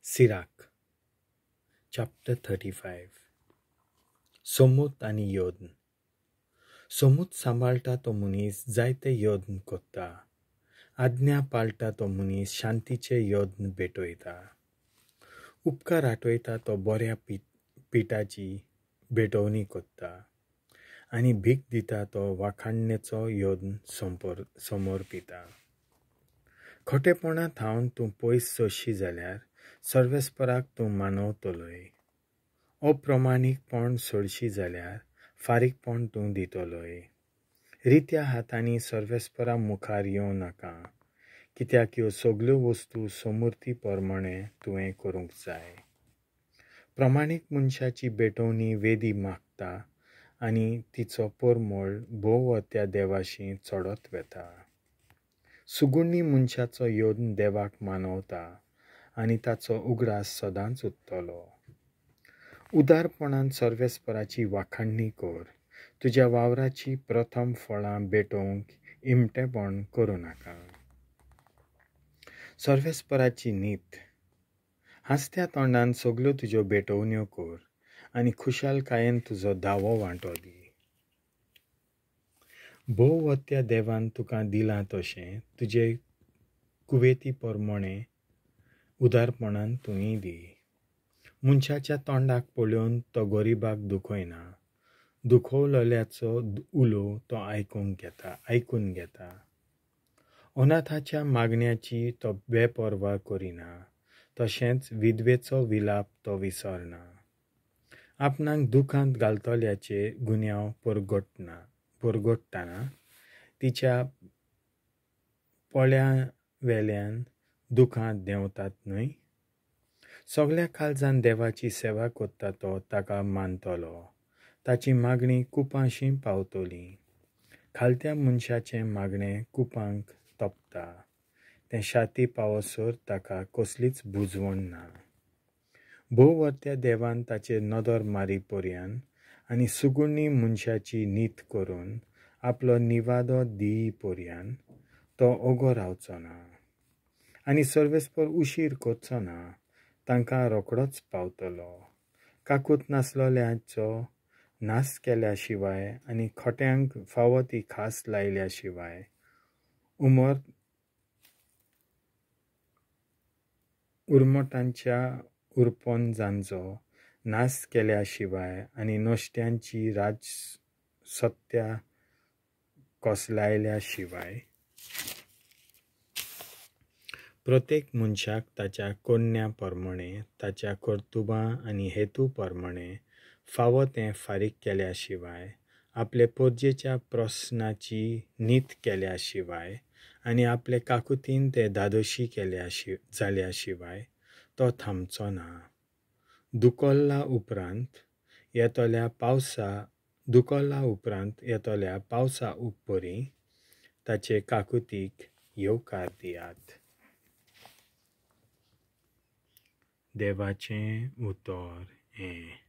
Sirach chapter 35 सोमूत आनी योद्न. सोमूत सांबाळटा तो मनीस जायते योद्न कोत्ता. आज्ञा पाळटा तो मनीस शांतीचे योद्न भेटयता. उपकार आठवयता तो बऱ्या पिठाची भेटवणी कोत्ता. आनी भीक दिता तो वाखाणणेचो योद्न समोर पिता. खोटेपणांत हावन तूं पयस सरशी जाल्यार सर्वेस्पराक तूं मानवतलोय. अप्रमाणीकपण सोडशी जाल्यार फारीकपण तूं दितलोय. रित्या हातांनी सर्वेस्परा मुखार येवं नाका, कित्याक ह्यो सगल्यो वस्तू समृद्धी प्रमाणे तुवें करूंक जाय. प्रमाणीक मनशाची भेटवणी वेदी मागता आनी तिचो परमळ भोवत्या देवाशी चडत वेता. सुगुणी मनशाचो योद्न देवाक मानवता आनी ताचो उगडास सदांच उरतलो. उदारपणान सर्वेस्पराची वाखाणणी कर. तुज्या वावराची प्रथम फळां भेटोवंक इमटेपण करूं नाका. सर्वेस्पराची नीत. हांसत्या तोंडान सगल्यो तुज्यो भेटवण्यो कर आनी खुशालकायेन तुजो दावो वांटो दी. भोवत्या देवान तुका दिलां तशें तुजे कुवेती प्रमाणे उदारपणान तुवें दी. मनशाच्या तोंडाक पळोवन तो गरीबाक दुखयना. दुखवलेल्याचो उलो तो आयकून घेता. अनाथाच्या मागण्याची तो बेपर्वा करिना. तशेंच विधवेचो विलाप तो विसरना. आपणाक दुखांत घालतल्याचे गुन्यांव परगट्टना तिच्या पळ्यावेल्यान दुखांत देंवतात न्हय. सगळ्या काळजान देवाची सेवा कोत्ता तो ताका मानतलो. ताची मागणी कुपाशी पावतली. खालत्या मनशाचें मागणें कुपांक तोपता. तें छाती पावसर ताका कसलीच बुजवण ना. भोवत्या देवान ताचेर नदर मारी पर्यान आनी सुगुणी मनशाची नीत करून आपलो निवादो दिई पर्यान तो ओगो रावचो ना. आनी सर्वेस्पर उशीर करचो ना. तांकां रोखडोच पावतलो. काकूत नासलोल्याचो नास केल्या शिवाय आनी खोट्यांक फावो ती खास लायल्या शिवाय उर्मटांच्या उरपोनजांचो नास केल्या शिवाय आनी नश्ट्यांची राजसत्या कोसलायल्या शिवाय प्रत्येक मनशाक ताच्या कोडण्या प्रमाणे ताच्या कर्तुबां आनी हेतू प्रमाणे फावो तें फारीक केल्या शिवाय आपले पोरजेच्या प्रस्नाची नीत केल्या शिवाय आनी आपले काकुतीन ते धादोशी जाल्या शिवाय तो थांबचो ना. दुकोल्ला उपरांत येतोल्या पावसा उपरी ताचे काकुतीक येवकार दियात. देवाचें उतर हें.